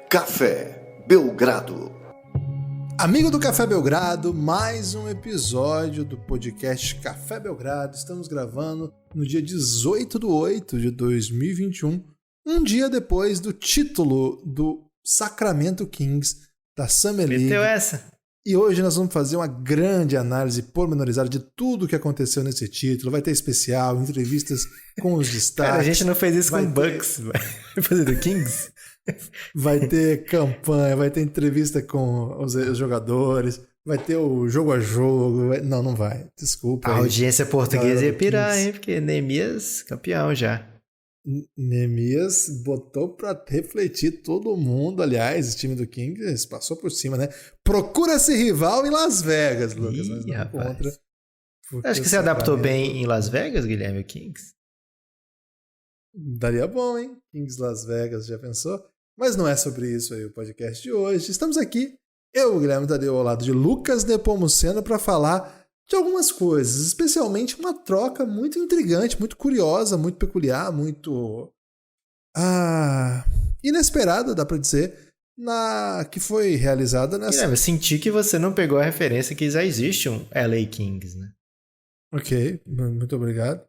Café Belgrado. Amigo do Café Belgrado, mais um episódio do podcast Café Belgrado. Estamos gravando no dia 18/8/2021, um dia depois do título do Sacramento Kings da Summer League. Meteu essa? E hoje nós vamos fazer uma grande análise pormenorizada de tudo o que aconteceu nesse título. Vai ter especial, entrevistas com os destaques. Cara, a gente não fez isso com o Bucks, vai fazer do Kings? Vai ter campanha, vai ter entrevista com os jogadores, vai ter o jogo a jogo. Não vai. Desculpa. A audiência portuguesa ia pirar, Kings. hein? Porque Neemias, campeão já. Neemias botou pra refletir todo mundo. Aliás, esse time do Kings passou por cima, né? Procura-se rival em Las Vegas, Lucas. Mas não contra. Acho que você adaptou bem em Las Vegas, Guilherme, o Kings? Daria bom, hein? Kings Las Vegas, já pensou? Mas não é sobre isso aí o podcast de hoje. Estamos aqui, eu, Guilherme Tadeu, ao lado de Lucas Nepomuceno, para falar de algumas coisas, especialmente uma troca muito intrigante, muito curiosa, muito peculiar, muito inesperada, dá para dizer, que foi realizada nessa... Guilherme, eu senti que você não pegou a referência que já existe um LA Kings, né? Ok, muito obrigado.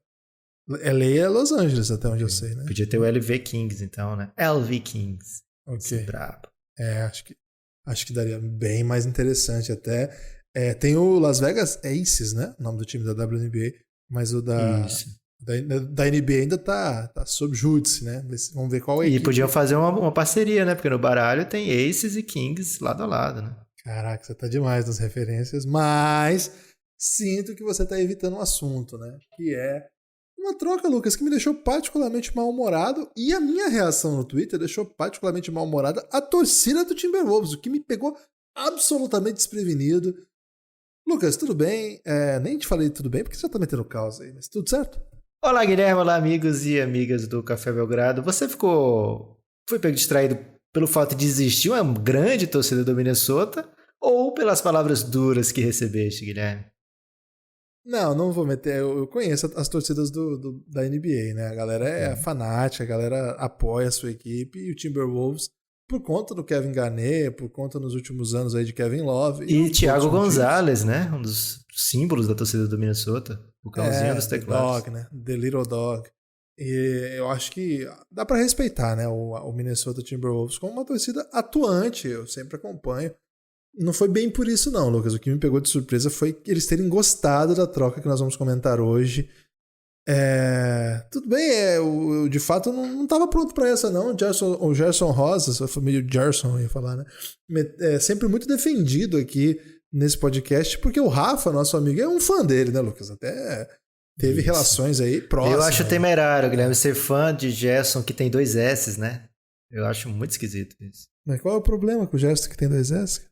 LA é Los Angeles, até onde eu sei, né? Podia ter o LV Kings, então, né? LV Kings. Ok. Brabo. Acho que daria bem mais interessante até. Tem o Las Vegas Aces, né? O nome do time da WNBA. Mas o da NBA ainda tá sob júdice, né? Vamos ver qual é a equipe. E podiam fazer uma parceria, né? Porque no baralho tem Aces e Kings lado a lado, né? Caraca, você tá demais nas referências. Mas sinto que você tá evitando um assunto, né? Que é uma troca, Lucas, que me deixou particularmente mal-humorado, e a minha reação no Twitter deixou particularmente mal-humorada a torcida do Timberwolves, o que me pegou absolutamente desprevenido. Lucas, tudo bem? Nem te falei tudo bem, porque você já tá metendo caos aí, mas tudo certo? Olá, Guilherme, olá, amigos e amigas do Café Belgrado. Você foi pego distraído pelo fato de existir uma grande torcida do Minnesota ou pelas palavras duras que recebeste, Guilherme? Não vou meter. Eu conheço as torcidas da NBA, né? A galera é fanática, a galera apoia a sua equipe, e o Timberwolves, por conta do Kevin Garnett, por conta nos últimos anos aí de Kevin Love. E Thiago Gonzalez, né? Um dos símbolos da torcida do Minnesota. O cãozinho dos teclados. The Dog, né? The Little Dog. E eu acho que dá pra respeitar, né? O Minnesota Timberwolves como uma torcida atuante. Eu sempre acompanho. Não foi bem por isso não, Lucas. O que me pegou de surpresa foi eles terem gostado da troca que nós vamos comentar hoje. Tudo bem, eu de fato não estava pronto para essa não. O Gerson Rosas, a família Gerson, eu ia falar, né? É sempre muito defendido aqui nesse podcast, porque o Rafa, nosso amigo, é um fã dele, né, Lucas? Até teve relações aí próximas. Eu acho temerário, Guilherme, ser fã de Gerson que tem 2 S, né? Eu acho muito esquisito isso. Mas qual é o problema com o Gerson que tem 2 S?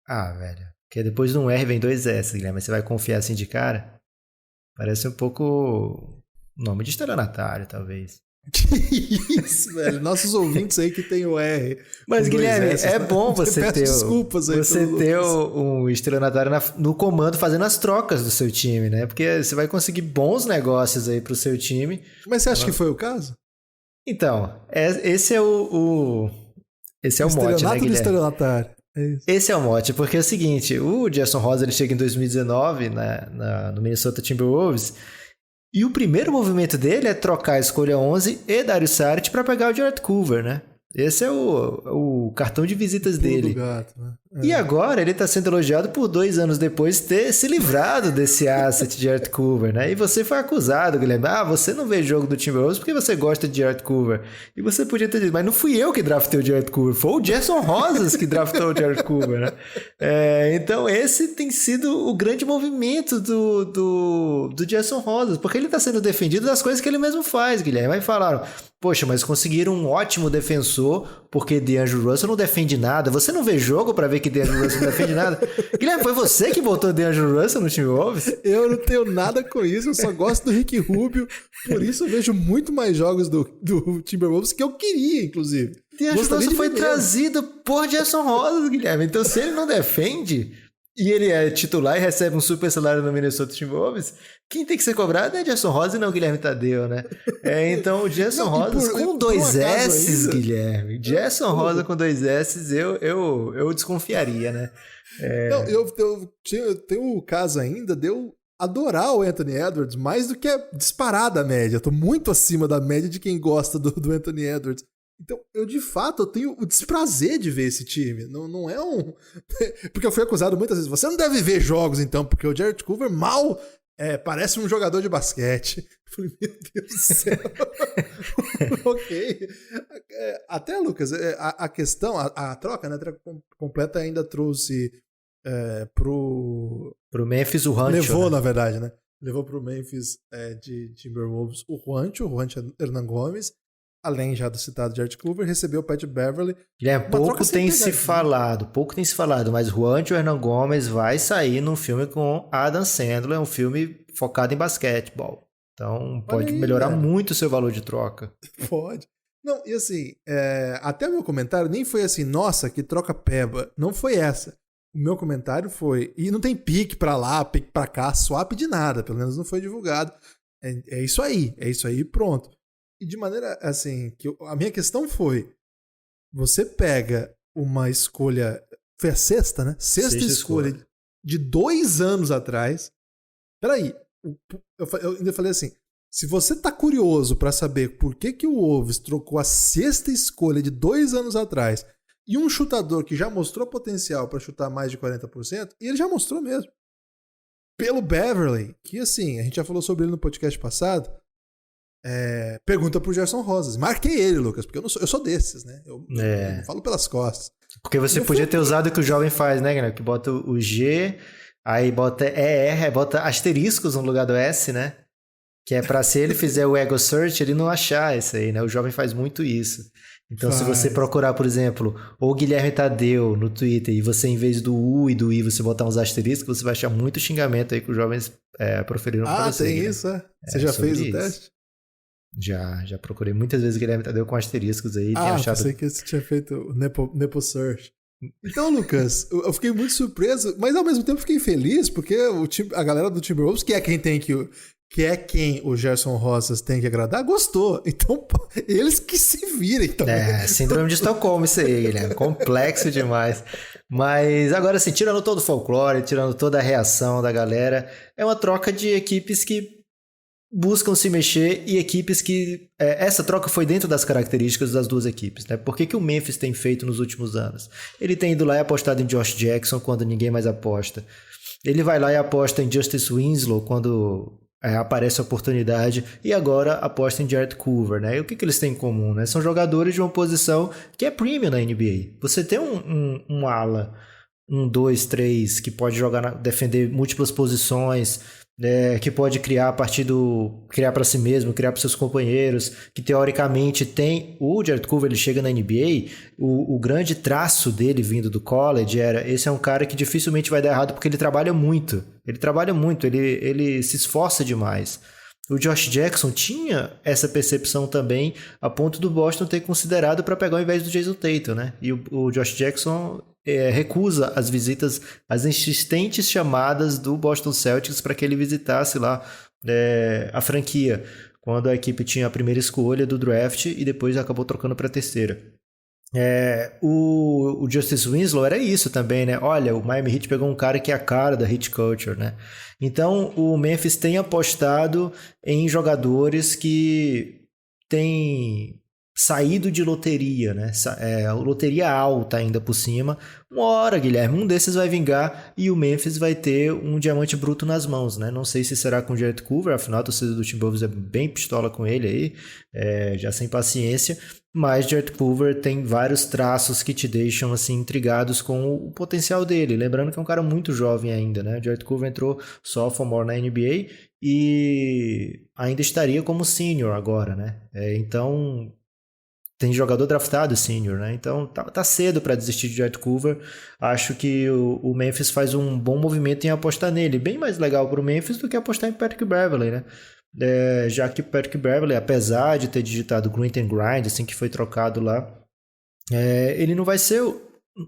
Velho. Porque depois de um R vem 2 S, Guilherme. Você vai confiar assim de cara? Parece um pouco nome de estelionatário, talvez. Que isso, velho. Nossos ouvintes aí que tem o R. Mas, Guilherme, é bom você ter um estelionatário no comando fazendo as trocas do seu time, né? Porque você vai conseguir bons negócios aí pro seu time. Mas você acha que foi o caso? Então, esse é o mote, né, Guilherme? Estelionatário. Esse é o mote, porque é o seguinte, o Gerson Rosa ele chega em 2019 no Minnesota Timberwolves, e o primeiro movimento dele é trocar a escolha 11 e Dario Saric para pegar o Jarrett Culver, né? Esse é o cartão de visitas dele. Do gato, né? E agora ele está sendo elogiado por 2 anos depois ter se livrado desse asset de Jarrett Culver, né? E você foi acusado, Guilherme. Você não vê jogo do Timberwolves porque você gosta de Jarrett Culver. E você podia ter dito, mas não fui eu que draftei o Jarrett Culver, foi o Gerson Rosas que draftou o Jarrett Culver, né? Então esse tem sido o grande movimento do Gerson Rosas, porque ele está sendo defendido das coisas que ele mesmo faz, Guilherme. Aí falaram, poxa, mas conseguiram um ótimo defensor porque D'Angelo Russell não defende nada. Você não vê jogo para ver que D'Angelo Russell não defende nada? Guilherme, foi você que botou D'Angelo Russell no Timberwolves? Eu não tenho nada com isso, eu só gosto do Ricky Rubio, por isso eu vejo muito mais jogos do Timberwolves que eu queria, inclusive. D'Angelo Russell foi trazido por Gerson Rosas, Guilherme. Então se ele não defende, e ele é titular e recebe um super salário no Minnesota Timberwolves, quem tem que ser cobrado é Gerson Rosa e não Guilherme Tadeu, né? Então o Gerson Rosa com 2 S's, ainda... Guilherme. Gerson Rosa com 2 S's, eu desconfiaria, né? Não, eu tenho o caso ainda de eu adorar o Anthony Edwards mais do que disparar da média. Eu tô muito acima da média de quem gosta do Anthony Edwards. Então, de fato, eu tenho o desprazer de ver esse time. Não é um... Porque eu fui acusado muitas vezes. Você não deve ver jogos, então, porque o Jarrett Culver mal parece um jogador de basquete. Eu falei, meu Deus do céu. Ok. Até, Lucas, a questão, a troca, né? A troca completa ainda trouxe pro Memphis o Juancho. Levou, né? Na verdade, né? Levou pro Memphis de Timberwolves o Juancho Hernan Gomes. Além já do citado Jarrett Culver, recebeu o Pat Beverly. Pouco tem se falado, mas Juancho Hernan Gomes vai sair num filme com Adam Sandler, um filme focado em basquetebol. Então pode melhorar muito o seu valor de troca. Pode. Não, e assim, até o meu comentário nem foi assim, nossa, que troca peba. Não foi essa. O meu comentário foi, e não tem pique pra lá, pique pra cá, swap de nada, pelo menos não foi divulgado. É isso aí, pronto. E de maneira, assim, que a minha questão foi, você pega uma escolha, foi a sexta, né? Sexta escolha de 2 anos atrás. Peraí, eu ainda falei assim, se você tá curioso pra saber por que o Wolves trocou a sexta escolha de 2 anos atrás e um chutador que já mostrou potencial pra chutar mais de 40%, e ele já mostrou mesmo, pelo Beverly, que assim, a gente já falou sobre ele no podcast passado, pergunta pro Gerson Rosas. Marquei ele, Lucas, porque eu sou desses, né? Eu não falo pelas costas. Porque você podia ter usado o que o jovem faz, né, galera? Que bota o G, aí bota ER, aí bota asteriscos no lugar do S, né? Que é pra se ele fizer o ego search, ele não achar isso aí, né? O jovem faz muito isso. Então, se você procurar, por exemplo, o Guilherme Tadeu no Twitter e você, em vez do U e do I, você botar uns asteriscos, você vai achar muito xingamento aí que os jovens proferiram pra você. Tem isso, Você já fez o teste? Já procurei muitas vezes o Guilherme Tadeu com asteriscos aí. Pensei que você tinha feito o Nepo Search. Então, Lucas, eu fiquei muito surpreso, mas ao mesmo tempo fiquei feliz, porque a galera do Timberwolves, que é quem o Gerson Rosas tem que agradar, gostou. Então, eles que se virem também. Síndrome de Estocolmo isso aí, Guilherme. Complexo demais. Mas agora, assim, tirando todo o folclore, tirando toda a reação da galera, é uma troca de equipes que buscam se mexer e equipes que... essa troca foi dentro das características das duas equipes, né? Por que o Memphis tem feito nos últimos anos? Ele tem ido lá e apostado em Josh Jackson quando ninguém mais aposta. Ele vai lá e aposta em Justice Winslow quando aparece a oportunidade, e agora aposta em Jarrett Culver, né? E o que eles têm em comum, né? São jogadores de uma posição que é premium na NBA. Você tem um ala, 2, 3, que pode defender múltiplas posições, que pode criar criar para si mesmo, criar para seus companheiros, que teoricamente tem... O Jarrett Culver, ele chega na NBA, o grande traço dele vindo do college esse é um cara que dificilmente vai dar errado porque ele trabalha muito, ele se esforça demais. O Josh Jackson tinha essa percepção também, a ponto do Boston ter considerado para pegar ao invés do Jason Tatum, né? E o Josh Jackson recusa as visitas, as insistentes chamadas do Boston Celtics para que ele visitasse lá a franquia, quando a equipe tinha a primeira escolha do draft e depois acabou trocando para a terceira. O Justice Winslow era isso também, né? Olha, o Miami Heat pegou um cara que é a cara da Heat Culture, né? Então o Memphis tem apostado em jogadores que têm saído de loteria, né? Loteria alta ainda por cima. Uma hora, Guilherme, um desses vai vingar e o Memphis vai ter um diamante bruto nas mãos, né? Não sei se será com o Jarrett Culver, afinal a torcida do Timberwolves é bem pistola com ele aí, já sem paciência, mas Jarrett Culver tem vários traços que te deixam assim intrigados com o potencial dele, lembrando que é um cara muito jovem ainda, né? Jarrett Culver entrou sophomore na NBA e ainda estaria como senior agora, né? Então tem jogador draftado senior, né? Então tá cedo para desistir de Jarrett Culver. Acho que o Memphis faz um bom movimento em apostar nele. Bem mais legal para o Memphis do que apostar em Patrick Beverley, né? Já que Patrick Beverley, apesar de ter digitado Grint and Grind, assim que foi trocado lá, ele não vai ser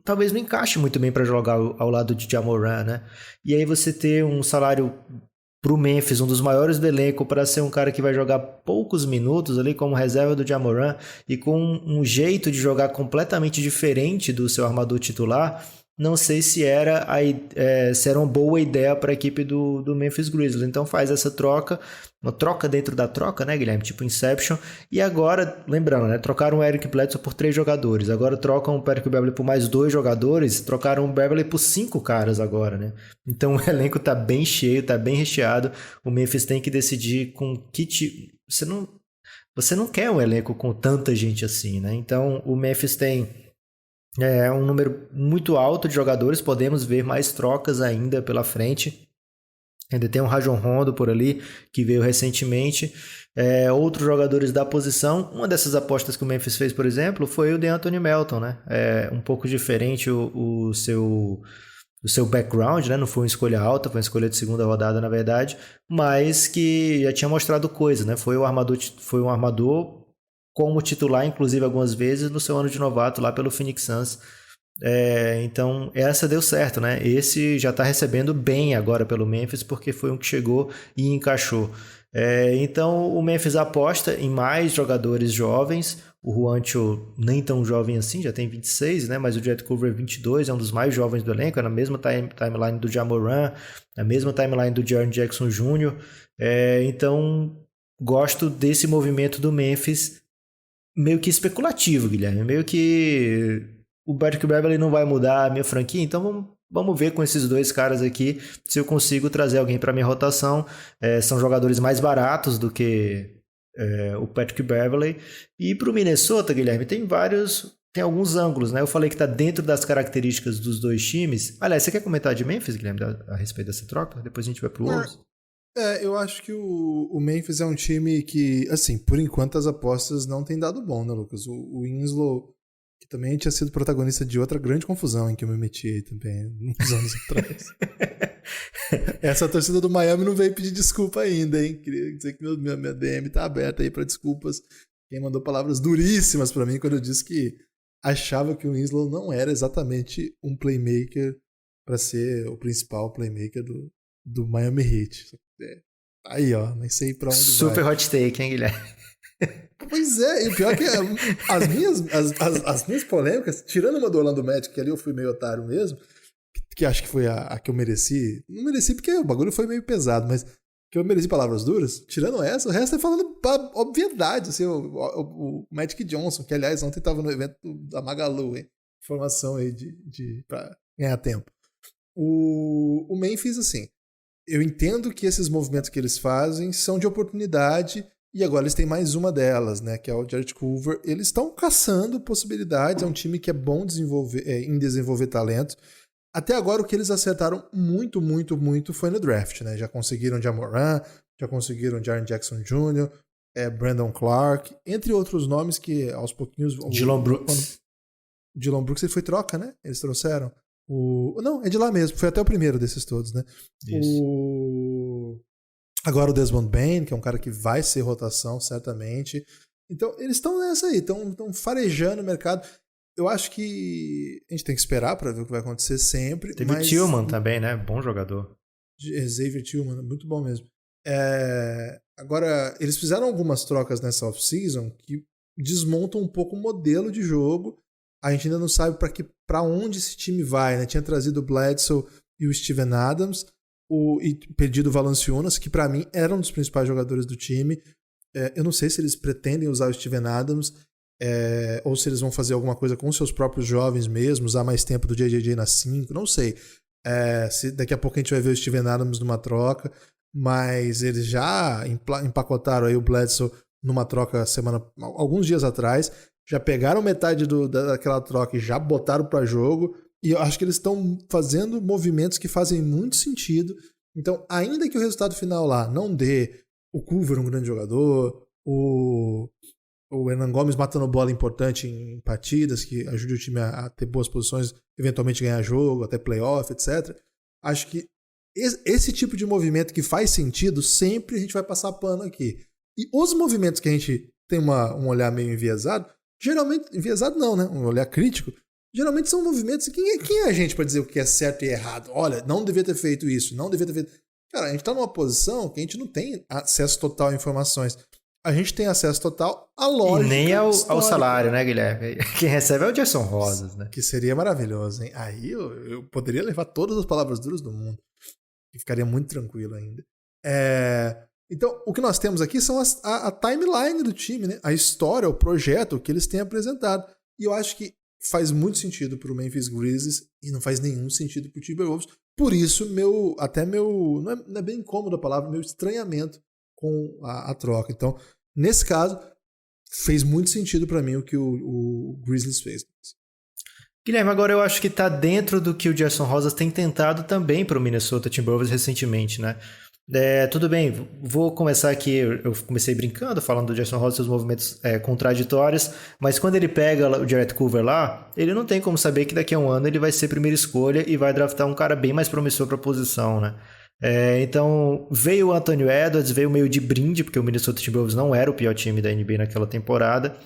talvez não encaixe muito bem para jogar ao lado de Ja Morant, né? E aí você ter um salário pro Memphis, um dos maiores do elenco, para ser um cara que vai jogar poucos minutos ali como reserva do Ja Morant e com um jeito de jogar completamente diferente do seu armador titular, não sei se era uma boa ideia para a equipe do Memphis Grizzlies. Então faz essa troca, uma troca dentro da troca, né, Guilherme? Tipo Inception. E agora, lembrando, né, trocaram o Eric Bledsoe por 3 jogadores. Agora trocam o Patrick Beverley por mais 2 jogadores. Trocaram o Beverley por 5 caras agora, né? Então o elenco tá bem cheio, tá bem recheado. O Memphis tem que decidir com que tipo... Você não quer um elenco com tanta gente assim, né? Então o Memphis tem um número muito alto de jogadores, podemos ver mais trocas ainda pela frente. Ainda tem um Rajon Rondo por ali, que veio recentemente. Outros jogadores da posição. Uma dessas apostas que o Memphis fez, por exemplo, foi o DeAnthony Melton, né? Um pouco diferente o seu background, né? Não foi uma escolha alta, foi uma escolha de segunda rodada, na verdade, mas que já tinha mostrado coisa, né? Foi um armador como titular, inclusive, algumas vezes no seu ano de novato lá pelo Phoenix Suns. Então, essa deu certo, né? Esse já está recebendo bem agora pelo Memphis, porque foi um que chegou e encaixou. Então, o Memphis aposta em mais jogadores jovens. O Juancho nem tão jovem assim, já tem 26, né? Mas o Jet Culver 22, é um dos mais jovens do elenco, é na mesma timeline do Ja Morant, na mesma timeline do Jaren Jackson Jr. Então, gosto desse movimento do Memphis, meio que especulativo, Guilherme. Meio que o Patrick Beverley não vai mudar a minha franquia, então vamos ver com esses 2 caras aqui se eu consigo trazer alguém para minha rotação. São jogadores mais baratos do que o Patrick Beverley. E para o Minnesota, Guilherme, tem alguns ângulos, né? Eu falei que está dentro das características dos 2 times. Aliás, você quer comentar de Memphis, Guilherme, a respeito dessa troca? Depois a gente vai para o Wolves. Eu acho que o Memphis é um time que, assim, por enquanto as apostas não têm dado bom, né, Lucas? O Winslow, que também tinha sido protagonista de outra grande confusão em que eu me meti aí também, uns anos atrás. Essa torcida do Miami não veio pedir desculpa ainda, hein? Queria dizer que minha DM tá aberta aí para desculpas. Quem mandou palavras duríssimas para mim quando eu disse que achava que o Winslow não era exatamente um playmaker para ser o principal playmaker do Miami Heat. Aí, ó, nem sei pra onde Super vai. hot take, hein, Guilherme? Pois é, e o pior é que as minhas polêmicas, tirando uma do Orlando Magic, que ali eu fui meio otário mesmo, que acho que foi a que eu mereci. Não mereci porque o bagulho foi meio pesado, mas que eu mereci palavras duras. Tirando essa, o resto é falando obviedade. Assim, o Magic Johnson, que aliás ontem tava no evento da Magalu, hein? Informação aí pra ganhar tempo. O Memphis, assim, eu entendo que esses movimentos que eles fazem são de oportunidade e agora eles têm mais uma delas, né, que é o Jarrett Culver. Eles estão caçando possibilidades, é um time que é bom em desenvolver talentos. Até agora o que eles acertaram muito, muito, muito foi no draft, né? Já conseguiram Ja Morant, já conseguiram Jaren Jackson Jr., Brandon Clark, entre outros nomes que aos pouquinhos... Dillon Brooks. Dillon Brooks, ele foi troca, né? Eles trouxeram. Não, é de lá mesmo. Foi até o primeiro desses todos, né? Isso. Agora o Desmond Bane, que é um cara que vai ser rotação, certamente. Então, eles estão nessa aí. Estão farejando o mercado. Eu acho que a gente tem que esperar para ver o que vai acontecer sempre. Teve o Tillman também, né? Bom jogador. Xavier Tillman, muito bom mesmo. Agora, eles fizeram algumas trocas nessa off-season que desmontam um pouco o modelo de jogo. A gente ainda não sabe para onde esse time vai, né? Tinha trazido o Bledsoe e o Steven Adams e perdido o Valanciunas, que para mim era um dos principais jogadores do time. Eu não sei se eles pretendem usar o Steven Adams ou se eles vão fazer alguma coisa com seus próprios jovens mesmo, usar mais tempo do JJJ na 5, não sei. Se daqui a pouco a gente vai ver o Steven Adams numa troca, mas eles já empacotaram aí o Bledsoe numa troca alguns dias atrás. Já pegaram metade daquela troca e já botaram para jogo. E eu acho que eles estão fazendo movimentos que fazem muito sentido. Então, ainda que o resultado final lá não dê o Culver um grande jogador, o Hernan Gomes matando bola importante em partidas, que ajude o time a ter boas posições, eventualmente ganhar jogo, até playoff, etc. Acho que esse tipo de movimento que faz sentido, sempre a gente vai passar pano aqui. E os movimentos que a gente tem um olhar meio enviesado, geralmente, enviesado não, né? Um olhar crítico, geralmente são movimentos. Quem é a gente para dizer o que é certo e errado? Olha, não devia ter feito isso, não devia ter feito. Cara, a gente tá numa posição que a gente não tem acesso total a informações. A gente tem acesso total à lógica. E nem ao salário, né, Guilherme? Quem recebe é o Gerson Rosas, né? Que seria maravilhoso, hein? Aí eu poderia levar todas as palavras duras do mundo. E ficaria muito tranquilo ainda. Então, o que nós temos aqui são a timeline do time, né? A história, o projeto que eles têm apresentado. E eu acho que faz muito sentido pro Memphis Grizzlies e não faz nenhum sentido pro Timberwolves. Por isso, não é bem incômodo a palavra, meu estranhamento com a troca. Então, nesse caso, fez muito sentido para mim o que o Grizzlies fez. Guilherme, agora eu acho que tá dentro do que o Gerson Rosas tem tentado também para o Minnesota Timberwolves recentemente, né? Tudo bem, vou começar aqui, eu comecei brincando, falando do Gerson Rosas e seus movimentos contraditórios, mas quando ele pega o Jarrett Culver lá, ele não tem como saber que daqui a um ano ele vai ser primeira escolha e vai draftar um cara bem mais promissor para a posição, né? Então veio o Anthony Edwards, veio meio de brinde, porque o Minnesota Timberwolves não era o pior time da NBA naquela temporada,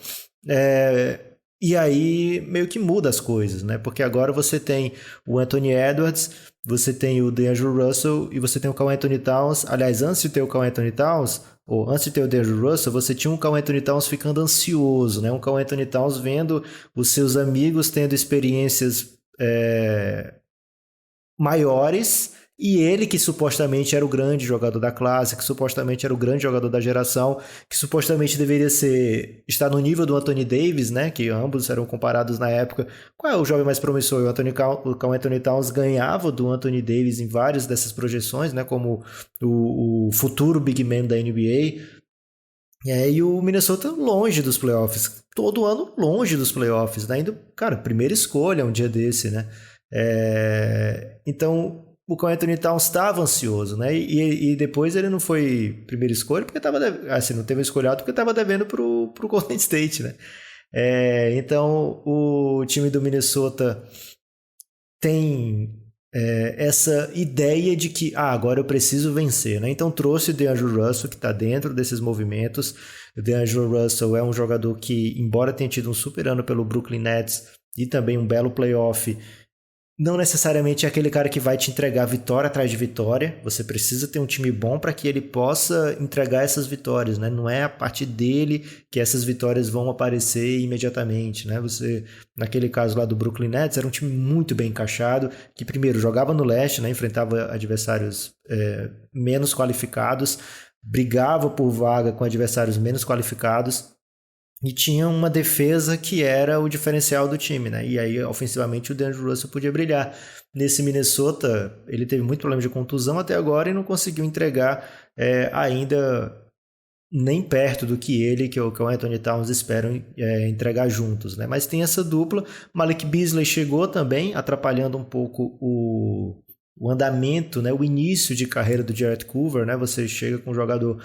e aí meio que muda as coisas, né? Porque agora você tem o Anthony Edwards, você tem o D'Angelo Russell e você tem o Karl-Anthony Towns. Aliás, antes de ter o Karl-Anthony Towns, ou antes de ter o D'Angelo Russell, você tinha um Karl-Anthony Towns ficando ansioso, né? Um Karl-Anthony Towns vendo os seus amigos tendo experiências maiores, e ele, que supostamente era o grande jogador da classe, que supostamente era o grande jogador da geração, que supostamente deveria estar no nível do Anthony Davis, né? Que ambos eram comparados na época. Qual é o jovem mais promissor? O Karl-Anthony Towns ganhava do Anthony Davis em várias dessas projeções, né? Como o futuro big man da NBA. E o Minnesota longe dos playoffs. Todo ano longe dos playoffs, né? Indo, cara, primeira escolha um dia desse, né? Então o Karl-Anthony Towns estava ansioso, né? E depois ele não foi primeira escolha porque estava não teve escolhado porque estava devendo pro Golden State, né? Então o time do Minnesota tem essa ideia de que agora eu preciso vencer, né? Então trouxe o D'Angelo Russell, que está dentro desses movimentos. O D'Angelo Russell é um jogador que, embora tenha tido um super ano pelo Brooklyn Nets e também um belo playoff, não necessariamente é aquele cara que vai te entregar vitória atrás de vitória. Você precisa ter um time bom para que ele possa entregar essas vitórias, né? Não é a partir dele que essas vitórias vão aparecer imediatamente, né? Você, naquele caso lá do Brooklyn Nets, era um time muito bem encaixado, que primeiro jogava no leste, né? Enfrentava adversários menos qualificados, brigava por vaga com adversários menos qualificados, e tinha uma defesa que era o diferencial do time, né? E aí, ofensivamente, o D'Angelo Russell podia brilhar. Nesse Minnesota, ele teve muito problema de contusão até agora e não conseguiu entregar ainda nem perto do que ele, que o Anthony Towns esperam entregar juntos, né? Mas tem essa dupla. Malik Beasley chegou também, atrapalhando um pouco o andamento, né, o início de carreira do Jarrett Culver, né? Você chega com um jogador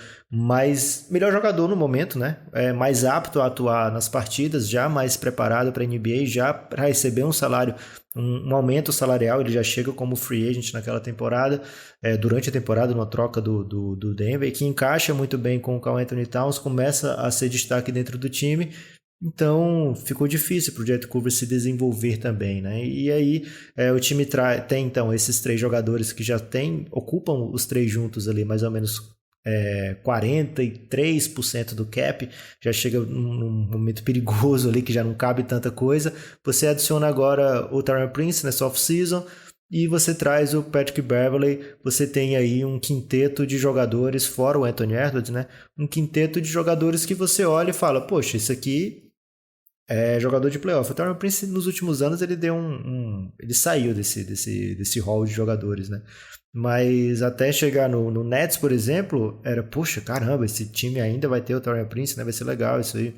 melhor jogador no momento, né? Mais apto a atuar nas partidas, já mais preparado para a NBA, já para receber um salário, um aumento salarial. Ele já chega como free agent naquela temporada, durante a temporada, numa troca do Denver, que encaixa muito bem com o Karl-Anthony Towns, começa a ser destaque dentro do time. Então ficou difícil para o Jarrett Culver se desenvolver também, né? E aí o time tem então esses três jogadores que já ocupam os três juntos ali mais ou menos 43% do cap, já chega num momento perigoso ali que já não cabe tanta coisa. Você adiciona agora o Taurean Prince nessa off-season e você traz o Patrick Beverley. Você tem aí um quinteto de jogadores, fora o Anthony Edwards, né? Um quinteto de jogadores que você olha e fala, poxa, isso aqui jogador de playoff. O Taurean Prince, nos últimos anos, ele deu ele saiu desse hall de jogadores, né? Mas até chegar no Nets, por exemplo, era, poxa, caramba, esse time ainda vai ter o Taurean Prince, né? Vai ser legal isso aí.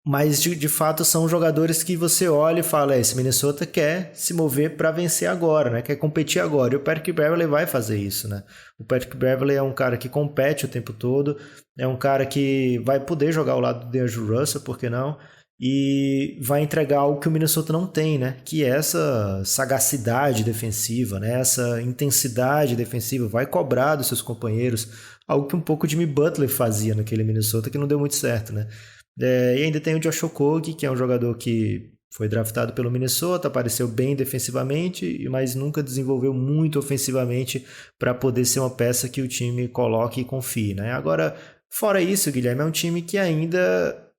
Mas, de fato, são jogadores que você olha e fala, esse Minnesota quer se mover para vencer agora, né? Quer competir agora. E o Patrick Beverley vai fazer isso, né? O Patrick Beverley é um cara que compete o tempo todo, é um cara que vai poder jogar ao lado do D'Angelo Russell, por que não? E vai entregar algo que o Minnesota não tem, né? Que é essa sagacidade defensiva, né? Essa intensidade defensiva, vai cobrar dos seus companheiros, algo que um pouco o Jimmy Butler fazia naquele Minnesota, que não deu muito certo, né? E ainda tem o Josh Okogie, que é um jogador que foi draftado pelo Minnesota, apareceu bem defensivamente, mas nunca desenvolveu muito ofensivamente para poder ser uma peça que o time coloque e confie, né? Agora, fora isso, Guilherme, é um time que ainda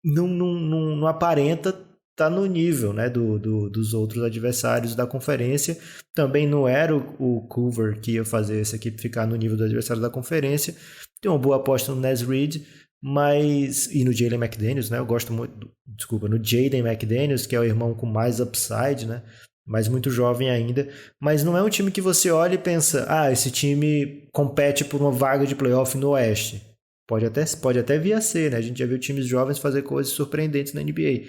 não aparenta estar no nível, né, dos outros adversários da conferência. Também não era o Culver que ia fazer essa equipe ficar no nível do adversário da conferência. Tem uma boa aposta no Naz Reid, e no Jalen McDaniels, né? Eu gosto muito, no Jaden McDaniels, que é o irmão com mais upside, né? Mas muito jovem ainda. Mas não é um time que você olha e pensa, esse time compete por uma vaga de playoff no Oeste. Pode até vir a ser, né? A gente já viu times jovens fazer coisas surpreendentes na NBA.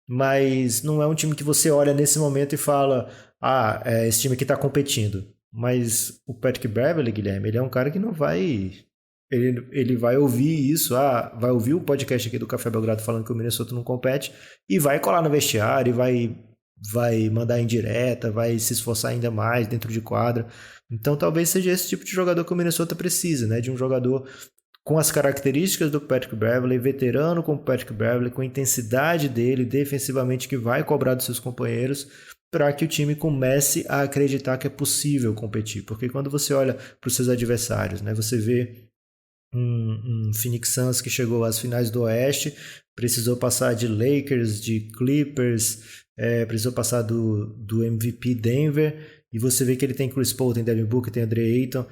Mas não é um time que você olha nesse momento e fala, esse time aqui está competindo. Mas o Patrick Beverley, Guilherme, ele é um cara que não vai... Ele vai ouvir isso, vai ouvir o podcast aqui do Café Belgrado falando que o Minnesota não compete e vai colar no vestiário, e vai mandar indireta, vai se esforçar ainda mais dentro de quadra. Então talvez seja esse tipo de jogador que o Minnesota precisa, né? De um jogador com as características do Patrick Beverley, veterano como o Patrick Beverley, com a intensidade dele defensivamente que vai cobrar dos seus companheiros, para que o time comece a acreditar que é possível competir. Porque quando você olha para os seus adversários, né, você vê um Phoenix Suns que chegou às finais do Oeste, precisou passar de Lakers, de Clippers, precisou passar do MVP Denver, e você vê que ele tem Chris Paul, tem Devin Booker, tem Andre Ayton,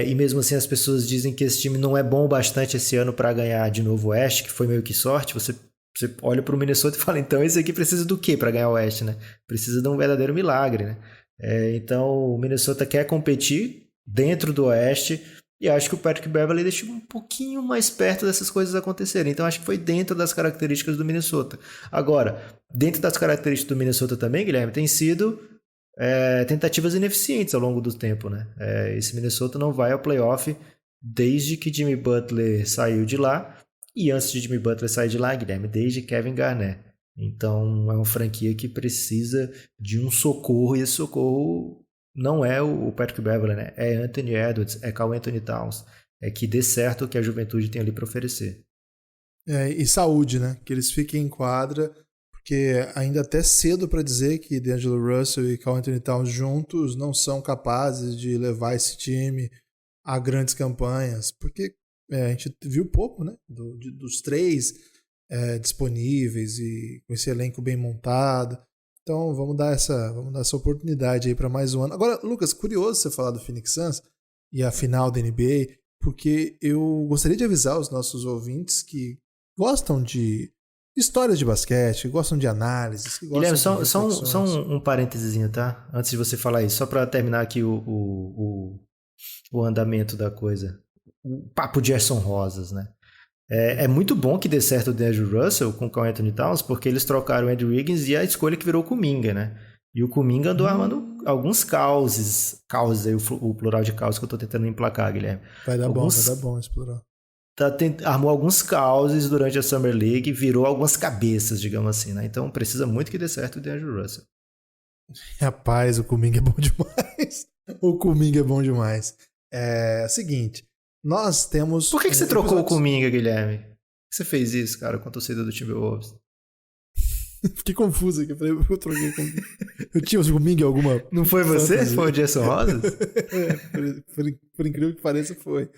e mesmo assim as pessoas dizem que esse time não é bom o bastante esse ano para ganhar de novo o Oeste, que foi meio que sorte. Você olha para o Minnesota e fala, então esse aqui precisa do quê para ganhar o Oeste, né? Precisa de um verdadeiro milagre, né? Então o Minnesota quer competir dentro do Oeste, e acho que o Patrick Beverley deixou um pouquinho mais perto dessas coisas acontecerem. Então acho que foi dentro das características do Minnesota. Agora, dentro das características do Minnesota também, Guilherme, tem sido tentativas ineficientes ao longo do tempo, né? Esse Minnesota não vai ao playoff desde que Jimmy Butler saiu de lá, e antes de Jimmy Butler sair de lá, Guilherme, desde Kevin Garnett. Então é uma franquia que precisa de um socorro, e esse socorro não é o Patrick Beverley, né? É Anthony Edwards, é Karl Anthony Towns. É que dê certo o que a juventude tem ali para oferecer. E saúde, né? Que eles fiquem em quadra, porque ainda até cedo para dizer que D'Angelo Russell e Karl Anthony Towns juntos não são capazes de levar esse time a grandes campanhas, porque a gente viu pouco, né? Dos três disponíveis e com esse elenco bem montado. Então vamos dar essa oportunidade aí para mais um ano. Agora, Lucas, curioso você falar do Phoenix Suns e a final da NBA, porque eu gostaria de avisar os nossos ouvintes que gostam de histórias de basquete, gostam de análises. Que Guilherme, só um parênteses, tá? Antes de você falar isso, só para terminar aqui o andamento da coisa. O papo de Gerson Rosas, né? É muito bom que dê certo o D'Angelo Russell com o Karl Anthony Towns, porque eles trocaram o Andrew Wiggins e a escolha que virou o Kuminga, né? E o Kuminga andou armando alguns causes aí, o plural de causes que eu tô tentando emplacar, Guilherme. Vai dar bom esse plural. Armou alguns causes durante a Summer League e virou algumas cabeças, digamos assim, né? Então precisa muito que dê certo o D'Angelo Russell. Rapaz, o Kuminga é bom demais. O Kuminga é bom demais. Seguinte, nós temos... Por que você trocou o Kuminga, Guilherme? Por que você fez isso, cara, com a torcida do Timberwolves? Fiquei confuso aqui. Eu troquei com... Eu tinha o Kuminga alguma... Não foi você? Fantasia. Foi o Gerson Rosas? Por incrível que pareça, foi.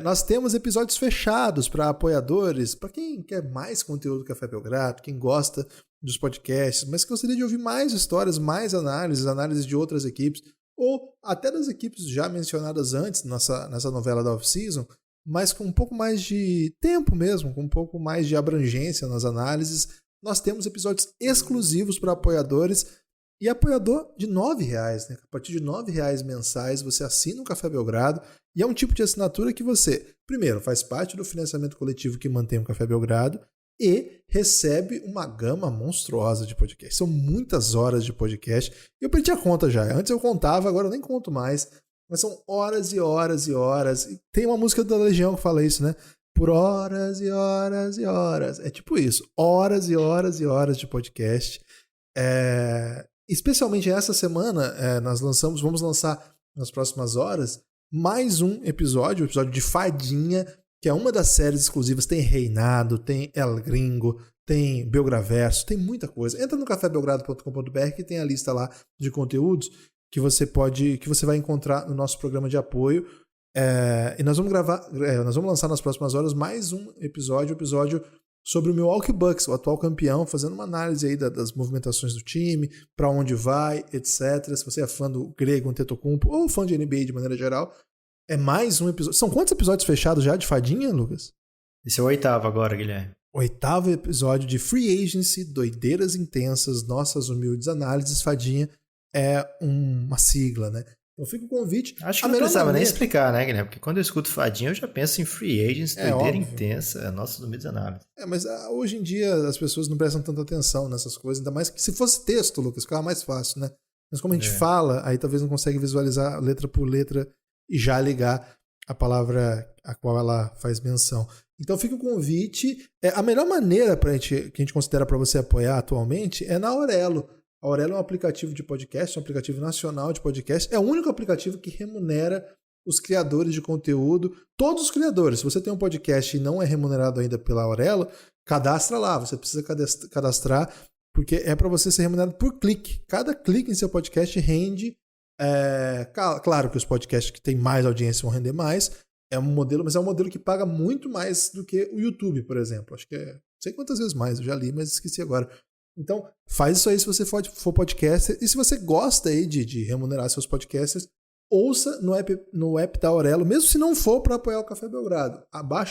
Nós temos episódios fechados para apoiadores, para quem quer mais conteúdo do Café Belgrado, quem gosta dos podcasts, mas que gostaria de ouvir mais histórias, mais análises de outras equipes, ou até das equipes já mencionadas antes nessa novela da off-season, mas com um pouco mais de tempo mesmo, com um pouco mais de abrangência nas análises. Nós temos episódios exclusivos para apoiadores, e apoiador de R$9, né? A partir de R$9 mensais você assina o Café Belgrado, e é um tipo de assinatura que você, primeiro, faz parte do financiamento coletivo que mantém o Café Belgrado e recebe uma gama monstruosa de podcast. São muitas horas de podcast. Eu perdi a conta já. Antes eu contava, agora eu nem conto mais. Mas são horas e horas e horas. E tem uma música da Legião que fala isso, né? Por horas e horas e horas. É tipo isso. Horas e horas e horas de podcast. Especialmente essa semana, vamos lançar nas próximas horas mais um episódio de Fadinha, que é uma das séries exclusivas. Tem Reinado, tem El Gringo, tem Belgraverso, tem muita coisa. Entra no cafébelgrado.com.br que tem a lista lá de conteúdos que você vai encontrar no nosso programa de apoio. E nós vamos lançar nas próximas horas mais um episódio sobre o Milwaukee Bucks, o atual campeão, fazendo uma análise aí das movimentações do time, para onde vai, etc. Se você é fã do Grego Antetokounmpo ou fã de NBA de maneira geral, é mais um episódio. São quantos episódios fechados já de Fadinha, Lucas? Esse é o 8º agora, Guilherme. 8º episódio de Free Agency, doideiras intensas, nossas humildes análises. Fadinha é uma sigla, né? Então fica o convite. Acho que não precisava nem explicar, né, Guilherme? Porque quando eu escuto Fadinha, eu já penso em Free Agents, doideira intensa, nossas humildes análises. Mas hoje em dia as pessoas não prestam tanta atenção nessas coisas, ainda mais que se fosse texto, Lucas, ficava mais fácil, né? Mas como a gente fala, aí talvez não consegue visualizar letra por letra e já ligar a palavra a qual ela faz menção. Então fica o convite. A melhor maneira que a gente considera para você apoiar atualmente é na Aurelo. A Aurelo é um aplicativo de podcast, um aplicativo nacional de podcast. É o único aplicativo que remunera os criadores de conteúdo, todos os criadores. Se você tem um podcast e não é remunerado ainda pela Aurelo, cadastra lá. Você precisa cadastrar, porque é para você ser remunerado por clique. Cada clique em seu podcast rende. Claro que os podcasts que têm mais audiência vão render mais. É um modelo, mas é um modelo que paga muito mais do que o YouTube, por exemplo. Acho que não sei quantas vezes mais, eu já li, mas esqueci agora. Então, faz isso aí se você for podcaster. E se você gosta aí de remunerar seus podcasters, ouça no app da Aurelo, mesmo se não for para apoiar o Café Belgrado.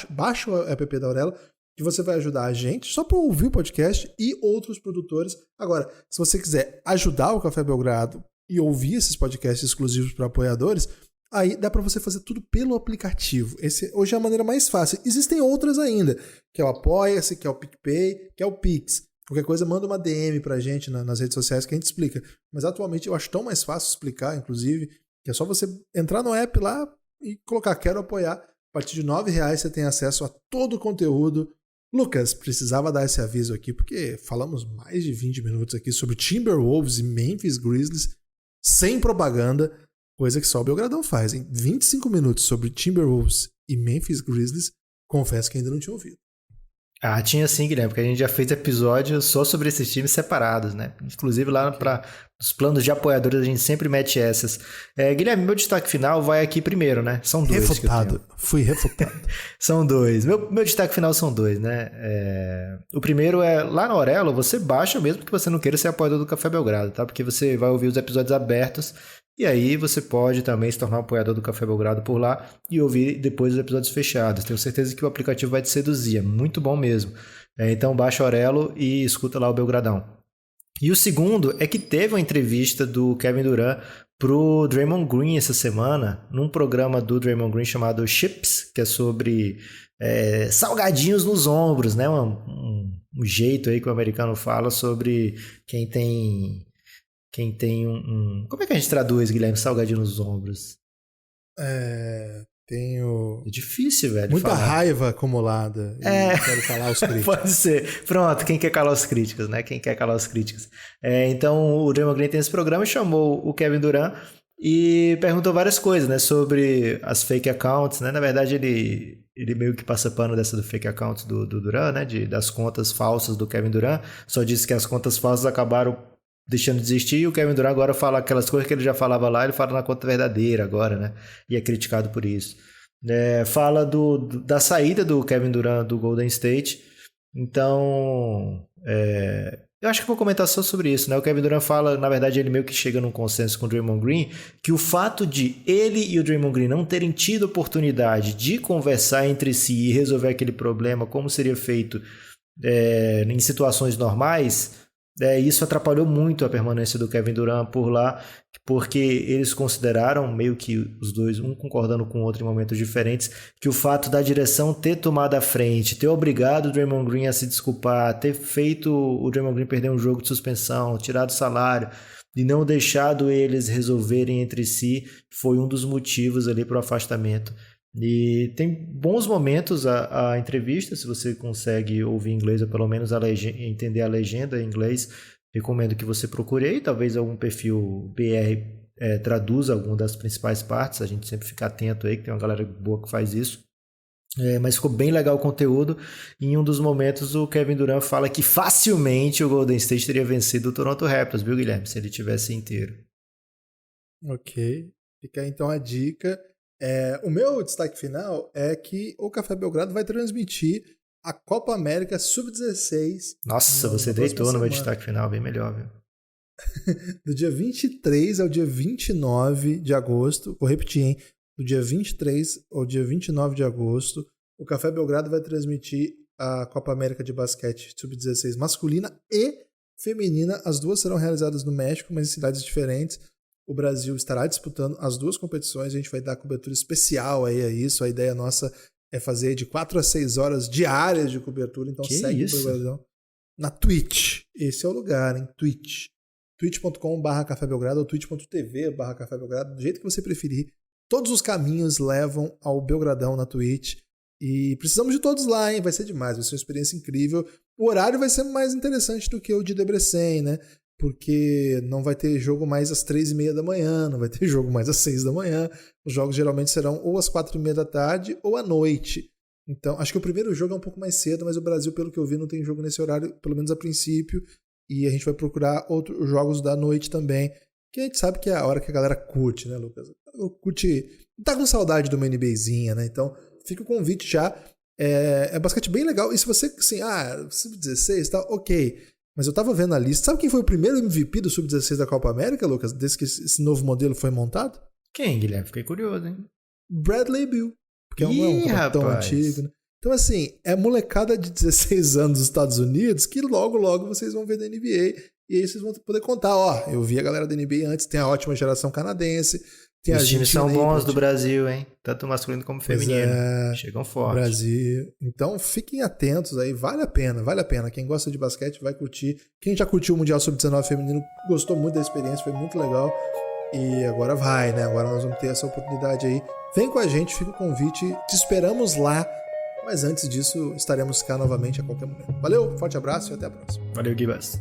Baixa o app da Aurelo, que você vai ajudar a gente só para ouvir o podcast e outros produtores. Agora, se você quiser ajudar o Café Belgrado e ouvir esses podcasts exclusivos para apoiadores, aí dá para você fazer tudo pelo aplicativo. Hoje é a maneira mais fácil. Existem outras ainda, que é o Apoia-se, que é o PicPay, que é o Pix. Qualquer coisa, manda uma DM pra gente nas redes sociais que a gente explica. Mas atualmente eu acho tão mais fácil explicar, inclusive, que é só você entrar no app lá e colocar quero apoiar. A partir de R$9 você tem acesso a todo o conteúdo. Lucas, precisava dar esse aviso aqui, porque falamos mais de 20 minutos aqui sobre Timberwolves e Memphis Grizzlies, sem propaganda, coisa que só o Belgradão faz, hein? 25 minutos sobre Timberwolves e Memphis Grizzlies, confesso que ainda não tinha ouvido. Tinha sim, Guilherme, porque a gente já fez episódios só sobre esses times separados, né? Inclusive lá para os planos de apoiadores a gente sempre mete essas. Guilherme, meu destaque final vai aqui primeiro, né? São dois. Refutado. Fui refutado. São dois. Meu destaque final são dois, né? O primeiro é lá na Aurelo, você baixa mesmo que você não queira ser apoiador do Café Belgrado, tá? Porque você vai ouvir os episódios abertos. E aí você pode também se tornar um apoiador do Café Belgrado por lá e ouvir depois os episódios fechados. Tenho certeza que o aplicativo vai te seduzir, é muito bom mesmo. Então baixa o Aurelo e escuta lá o Belgradão. E o segundo é que teve uma entrevista do Kevin Durant pro Draymond Green essa semana, num programa do Draymond Green chamado Chips, que é sobre salgadinhos nos ombros, né? Um jeito aí que o americano fala sobre quem tem Como é que a gente traduz, Guilherme, salgadinho nos ombros? Tenho... É difícil, velho. Muita raiva acumulada. Quero calar os críticos. Pode ser. Pronto, quem quer calar os críticos, né? Quem quer calar os críticos. Então, o Draymond Green tem esse programa e chamou o Kevin Durant e perguntou várias coisas, né? Sobre as fake accounts, né? Na verdade, ele meio que passa pano dessa do fake account do Durant, né? Das contas falsas do Kevin Durant. Só disse que as contas falsas acabaram deixando de existir, e o Kevin Durant agora fala aquelas coisas que ele já falava lá, ele fala na conta verdadeira agora, né? E é criticado por isso. Fala da saída do Kevin Durant do Golden State. Então, eu acho que vou comentar só sobre isso, né? O Kevin Durant fala, na verdade, ele meio que chega num consenso com o Draymond Green, que o fato de ele e o Draymond Green não terem tido oportunidade de conversar entre si e resolver aquele problema como seria feito em situações normais, isso atrapalhou muito a permanência do Kevin Durant por lá, porque eles consideraram, meio que os dois, um concordando com o outro em momentos diferentes, que o fato da direção ter tomado a frente, ter obrigado o Draymond Green a se desculpar, ter feito o Draymond Green perder um jogo de suspensão, tirado o salário e não deixado eles resolverem entre si, foi um dos motivos ali para o afastamento. E tem bons momentos a entrevista, se você consegue ouvir inglês ou pelo menos entender a legenda em inglês, recomendo que você procure aí, talvez algum perfil BR traduza alguma das principais partes, a gente sempre fica atento aí, que tem uma galera boa que faz isso. Mas ficou bem legal o conteúdo. E em um dos momentos o Kevin Durant fala que facilmente o Golden State teria vencido o Toronto Raptors, viu, Guilherme? Se ele tivesse inteiro. Ok, fica aí então a dica. O meu destaque final é que o Café Belgrado vai transmitir a Copa América Sub-16. Nossa, você deitou no meu destaque final, bem melhor, viu? Do dia 23 ao dia 29 de agosto, vou repetir, hein? Do dia 23 ao dia 29 de agosto, o Café Belgrado vai transmitir a Copa América de Basquete Sub-16 masculina e feminina. As duas serão realizadas no México, mas em cidades diferentes. O Brasil estará disputando as duas competições, a gente vai dar cobertura especial aí a isso. A ideia nossa é fazer de 4 a 6 horas diárias de cobertura, então segue o Belgradão na Twitch. Esse é o lugar, hein? Twitch. twitch.com/Café Belgrado ou twitch.tv/Café Belgrado, do jeito que você preferir. Todos os caminhos levam ao Belgradão na Twitch. E precisamos de todos lá, hein? Vai ser demais, vai ser uma experiência incrível. O horário vai ser mais interessante do que o de Debrecen, né? Porque não vai ter jogo mais às 3h30 da manhã, não vai ter jogo mais às 6 da manhã. Os jogos geralmente serão ou às 4h30 da tarde ou à noite. Então, acho que o primeiro jogo é um pouco mais cedo, mas o Brasil, pelo que eu vi, não tem jogo nesse horário, pelo menos a princípio. E a gente vai procurar outros jogos da noite também, que a gente sabe que é a hora que a galera curte, né, Lucas? Curte, tá com saudade de uma NBAzinha, né? Então, fica o convite já. É basquete bem legal. E se você, assim, Sub-16 tá, ok. Mas eu tava vendo a lista. Sabe quem foi o primeiro MVP do Sub-16 da Copa América, Lucas? Desde que esse novo modelo foi montado? Quem, Guilherme? Fiquei curioso, hein? Bradley Beal. Porque não é um tão antigo, né? Então, assim, é molecada de 16 anos dos Estados Unidos que logo, logo vocês vão ver da NBA. E aí vocês vão poder contar, eu vi a galera da NBA antes, tem a ótima geração canadense. Os times são bons do Brasil, hein? Tanto masculino como feminino. Chegam fortes. Brasil. Então fiquem atentos aí, vale a pena. Quem gosta de basquete vai curtir. Quem já curtiu o Mundial Sub-19 feminino gostou muito da experiência, foi muito legal. E agora vai, né? Agora nós vamos ter essa oportunidade aí. Vem com a gente, fica o convite. Te esperamos lá. Mas antes disso, estaremos cá novamente a qualquer momento. Valeu, forte abraço e até a próxima. Valeu, Gibas.